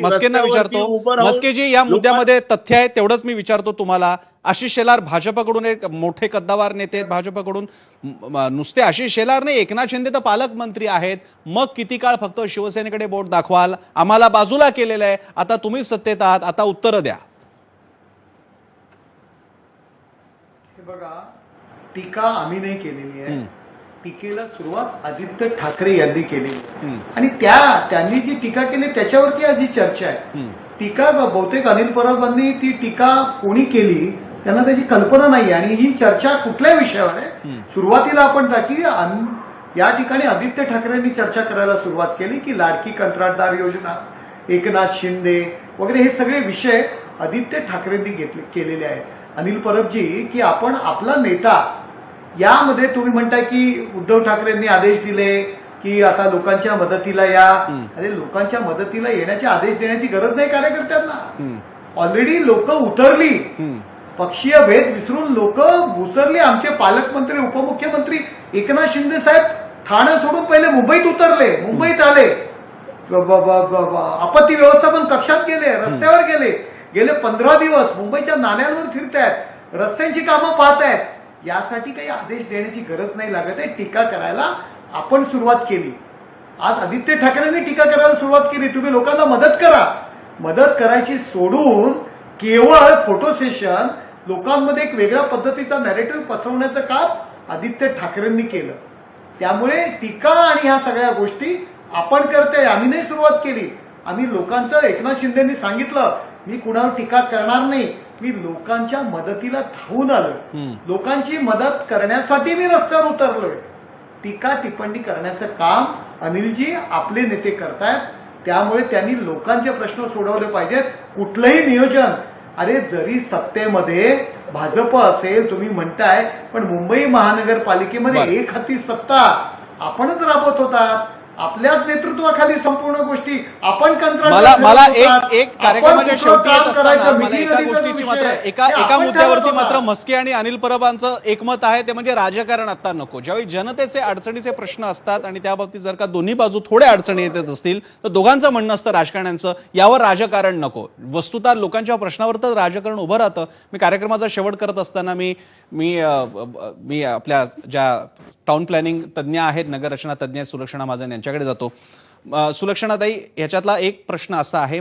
मस्केंना विचारतो. मस्केजी, या मुद्द्यामध्ये तथ्य आहे तेवढंच मी विचारतो तुम्हाला. आशिष शेलार भाजपकडून एक मोठे कद्दावर नेते आहेत भाजपकडून. नुसते आशिष शेलार नाही, एकनाथ शिंदे तर पालकमंत्री आहेत. मग किती काळ फक्त शिवसेनेकडे बोट दाखवाल? आम्हाला बाजूला केलेलं आहे, आता तुम्ही सत्तेत आहात, आता उत्तरं द्या. बघा, टीका आम्ही नाही केलेली आहे. टीकेला सुरुवात आदित्य ठाकरे यांनी केली आणि त्यांनी जी टीका केली त्याच्यावरती आज ही चर्चा आहे. टीका बहुतेक अनिल परबांनी ती टीका कोणी केली त्यांना त्याची कल्पना नाही आणि ही चर्चा कुठल्या विषयावर आहे. सुरुवातीला आपण की या ठिकाणी आदित्य ठाकरेंनी चर्चा करायला सुरुवात केली की लाडकी कंत्राटदार योजना, एकनाथ शिंदे वगैरे हे सगळे विषय आदित्य ठाकरेंनी केलेले आहेत. अनिल परबजी, की आपण आपला नेता यामध्ये तुम्ही म्हणताय की उद्धव ठाकरेंनी आदेश दिले की आता लोकांच्या मदतीला या. अरे, लोकांच्या मदतीला येण्याचे आदेश देण्याची गरज नाही कार्यकर्त्यांना. ऑलरेडी लोक उतरली, पक्षीय भेद विसरून लोक उतरली. आमचे पालकमंत्री, उपमुख्यमंत्री एकनाथ शिंदे साहेब ठाणे सोडून पहिले मुंबईत उतरले, मुंबईत आले, आपत्ती व्यवस्थापन कक्षात गेले, रस्त्यावर गेले 15 दिवस मुंबईच्या नाल्यांवर फिरतायत, रस्त्यांची कामं पाहतायत. यासाठी काही आदेश देण्याची गरज नाही लागत आहे. टीका करायला आपण सुरुवात केली. आज आदित्य ठाकरेंनी टीका करायला सुरुवात केली. तुम्ही लोकांना मदत करा. मदत करायची सोडून केवळ फोटो सेशन, लोकांमध्ये एक वेगळ्या पद्धतीचा नॅरेटिव्ह पसरवण्याचं काम आदित्य ठाकरेंनी केलं. त्यामुळे टीका आणि ह्या सगळ्या गोष्टी आपण करतोय, आम्ही नाही सुरुवात केली. आम्ही लोकांचं, एकनाथ शिंदेंनी सांगितलं मी कुणावर टीका करणार नाही, मी लोकांच्या मदतीला धावून आलो, लोकांची मदत करण्यासाठी मी रस्त्यावर उतरलोय. टीका टिप्पणी करण्याचं काम अनिलजी आपले नेते करतायत. त्यामुळे त्यांनी लोकांचे प्रश्न सोडवले पाहिजेत. कुठलंही नियोजन, अरे जरी सत्तेमध्ये भाजप असेल तुम्ही म्हणताय, पण मुंबई महानगरपालिकेमध्ये एक हाती सत्ता आपणच राबवत होता. आपल्याच नेतृत्वाखाली संपूर्ण गोष्टी आपण मला एक कार्यक्रमाच्या शेवटी येत असताना मला एका गोष्टीची मात्र एका मुद्द्यावरती मात्र मस्के आणि अनिल परबांचं एकमत आहे, ते म्हणजे राजकारण आता नको. ज्यावेळी जनतेचे अडचणीचे प्रश्न असतात आणि त्या बाबतीत जर का दोन्ही बाजू थोड्या अडचणी येत असतील तर दोघांचं म्हणणं असतं राजकारण्यांचं, यावर राजकारण नको. वस्तुतः लोकांच्या प्रश्नावर तर राजकारण उभं राहतं. मी कार्यक्रमाचा शेवट करत असताना मी आपल्या ज्या टाउन प्लॅनिंग तज्ज्ञ आहेत, नगररचना तज्ज्ञ सुलक्षणा महाजन यांच्याकडे जातो. सुलक्षणाताई, याच्यातला एक प्रश्न असा आहे,